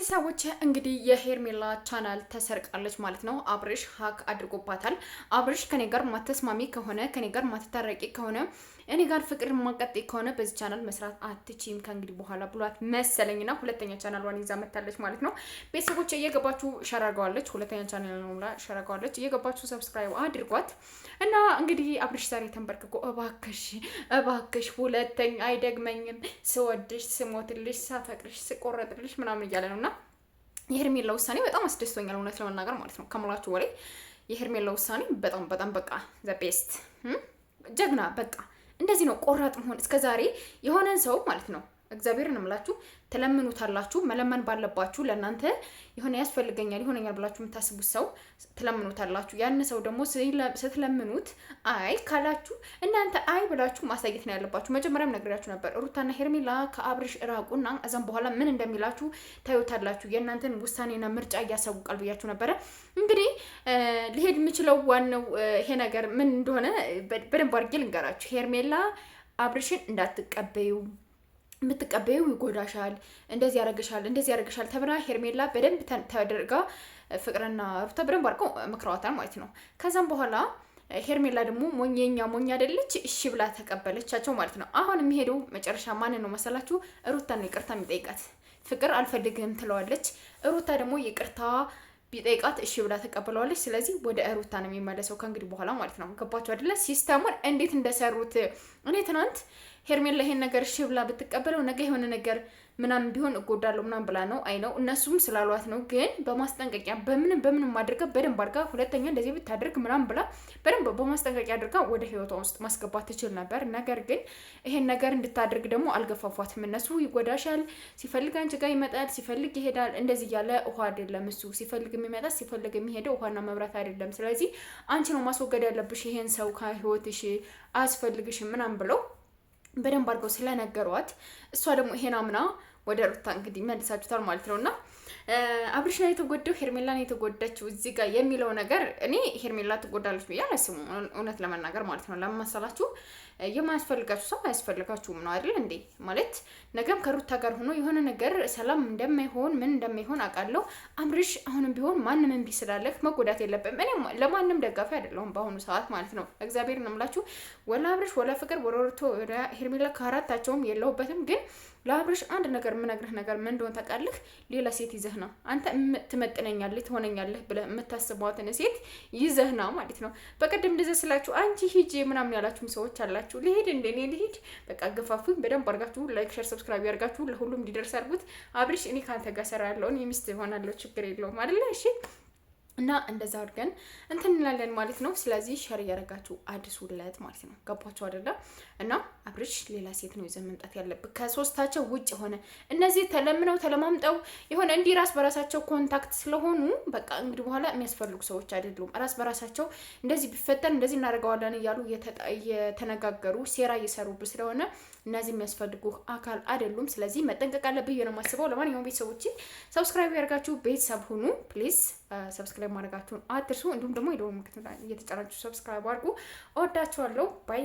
ቤተሰቦች እንግዲህ የሄርሜላ ቻናል ተሰርቃለች ማለት ነው። አብርሽ ሀክ አድርጎባታል። አብርሽ ከኔ ጋር ማተስማሚ ከሆነ ከኔ ጋር ማትታረቂ ከሆነ እኔ ጋር ፍቅር ማቀጥ ከሆነ በዚህ ቻናል መስራት አትችይም ከእንግዲህ በኋላ ብሏት መሰለኝና ሁለተኛ ቻናሏን ይዛ መታለች ማለት ነው። ቤተሰቦች እየገባችሁ ሸራጋዋለች። ሁለተኛ ቻናል ነው ብላ ሸራጋዋለች። እየገባችሁ ሰብስክራይብ አድርጓት እና እንግዲህ አብርሽ ዛሬ ተንበርክኮ እባክሽ እባክሽ ሁለተኛ አይደግመኝም ስወድሽ ስሞትልሽ ሳፈቅርሽ ስቆረጥልሽ ምናምን እያለ ነውና የሄርሜላ ውሳኔ በጣም አስደስቶኛል እውነት ለመናገር ማለት ነው። ከምላችሁ ወሬ የሄርሜላ ውሳኔ በጣም በቃ ዘ ቤስት ጀግና በቃ እንደዚህ ነው ቆራጥ መሆን። እስከዛሬ የሆነን ሰው ማለት ነው እግዚአብሔርን እምላችሁ ትለምኑታላችሁ። መለመን ባለባችሁ ለእናንተ የሆነ ያስፈልገኛል ይሆነኛል ብላችሁ የምታስቡት ሰው ትለምኑታላችሁ። ያን ሰው ደግሞ ስትለምኑት አይ ካላችሁ እናንተ አይ ብላችሁ ማሳየት ነው ያለባችሁ። መጀመሪያም ነግሬያችሁ ነበር። ሩታና ሄርሜላ ከአብርሽ እራቁና እዛም በኋላ ምን እንደሚላችሁ ታዩታላችሁ። የእናንተን ውሳኔና ምርጫ እያሳውቃል ብያችሁ ነበረ። እንግዲህ ሊሄድ የምችለው ዋናው ይሄ ነገር ምን እንደሆነ በደንብ አድርጌ ልንገራችሁ። ሄርሜላ አብርሽን እንዳትቀበዩ የምትቀበዩ ይጎዳሻል፣ እንደዚህ ያደርግሻል ተብላ ሄርሜላ በደንብ ተደርጋ ፍቅርና ሩታ በደንብ አድርገው መክረዋታል ማለት ነው። ከዛም በኋላ ሄርሜላ ደግሞ ሞኝ አይደለች፣ እሺ ብላ ተቀበለቻቸው ማለት ነው። አሁን የሚሄደው መጨረሻ ማንን ነው መሰላችሁ? ሩታን ነው ይቅርታ የሚጠይቃት። ፍቅር አልፈልግም ትለዋለች። ሩታ ደግሞ ይቅርታ ቢጠይቃት እሺ ብላ ተቀበለዋለች። ስለዚህ ወደ ሩታ ነው የሚመለሰው ከእንግዲህ በኋላ ማለት ነው። ገባችሁ አይደለ? ሲስተሙን እንዴት እንደሰሩት እኔ ትናንት ሄርሜላ ይሄን ነገር እሺ ብላ ብትቀበለው ነገ የሆነ ነገር ምናምን ቢሆን እጎዳለሁ ምናምን ብላ ነው አይ ነው እነሱም ስላሏት ነው። ግን በማስጠንቀቂያ በምንም አድርጋ በደንብ አድርጋ ሁለተኛ እንደዚህ ብታደርግ ምናምን ብላ በደንብ በማስጠንቀቂያ አድርጋ ወደ ህይወቷ ውስጥ ማስገባት ትችል ነበር። ነገር ግን ይሄን ነገር እንድታደርግ ደግሞ አልገፋፏትም። እነሱ ይጎዳሻል፣ ሲፈልግ አንቺ ጋር ይመጣል፣ ሲፈልግ ይሄዳል። እንደዚህ ያለ ውሃ አይደለም እሱ ሲፈልግ የሚመጣ ሲፈልግ የሚሄደው ውሃና መብራት አይደለም። ስለዚህ አንቺ ነው ማስወገድ ያለብሽ ይሄን ሰው ከህይወትሽ አያስፈልግሽም ምናምን ብለው በደንብ አድርገው ስለነገሯት እሷ ደግሞ ይሄን አምና ወደ ሩታ እንግዲህ መልሳችሁታል ማለት ነውና አብርሽ ነው የተጎዳው ሄርሜላ ነው የተጎዳችው እዚህ ጋር የሚለው ነገር እኔ ሄርሜላ ትጎዳለች ብዬ አላስብም እውነት ለመናገር ማለት ነው። ለማሰላችሁ የማያስፈልጋችሁ ሰው አያስፈልጋችሁም ነው አይደል እንዴ? ማለት ነገም ከሩታ ጋር ሆኖ የሆነ ነገር ሰላም እንደማይሆን ምን እንደማይሆን አውቃለሁ። አብርሽ አሁንም ቢሆን ማንም እንቢ ስላለህ መጎዳት የለብም። እኔ ለማንም ደጋፊ አይደለሁም በአሁኑ ሰዓት ማለት ነው። እግዚአብሔር ነው የምላችሁ። ወላ አብርሽ ወላ ፍቅር ወላ ሩታ ወላ ሄርሜላ ከአራታቸውም የለሁበትም። ግን ለአብርሽ አንድ ነገር የምነግርህ ነገር ምን እንደሆነ ታውቃለህ? ሌላ ሴት ይዘህና አንተ ትመጥነኛለህ ትሆነኛለህ ብለህ የምታስቧትን ሴት ይዘህና ማለት ነው። በቀደም እንደዛ ስላችሁ አንቺ ሂጂ ምናምን ያላችሁም ሰዎች አላችሁ። ልሄድ እንደኔ ልሄድ በቃ ገፋፉኝ። በደንብ አድርጋችሁ ላይክ ሼር ሰብስክራይብ ያርጋችሁ ለሁሉም እንዲደርስ አድርጉት። አብርሽ እኔ ካንተ ጋር ሰራለሁ እኔ ሚስት ሆናለሁ ችግር የለውም አይደል? እሺ እና እንደዛ አድርገን እንትን እንላለን ማለት ነው። ስለዚህ ሸር ያረጋችሁ አድርሱለት ማለት ነው። ገባችሁ አይደለ? እና አብርሽ ሌላ ሴት ነው ይዘን መምጣት ያለብን ከሶስታቸው ውጭ ሆነ እነዚህ ተለምነው ተለማምጠው የሆነ እንዲህ ራስ በራሳቸው ኮንታክት ስለሆኑ በቃ እንግዲህ በኋላ የሚያስፈልጉ ሰዎች አይደሉም። ራስ በራሳቸው እንደዚህ ቢፈጠር እንደዚህ እናደርገዋለን እያሉ የተነጋገሩ ሴራ እየሰሩብን ስለሆነ እነዚህ የሚያስፈልጉ አካል አይደሉም። ስለዚህ መጠንቀቅ አለብኝ ነው የማስበው። ለማንኛውም ቤተሰቦች ሰብስክራይብ ያርጋችሁ ቤተሰብ ሁኑ ፕሊዝ። ሰብስክራይብ ማድረጋችሁን አትርሱ። እንዲሁም ደግሞ የደወል ምልክቱን እየተጫናችሁ ሰብስክራይብ አድርጉ። እወዳችኋለሁ። ባይ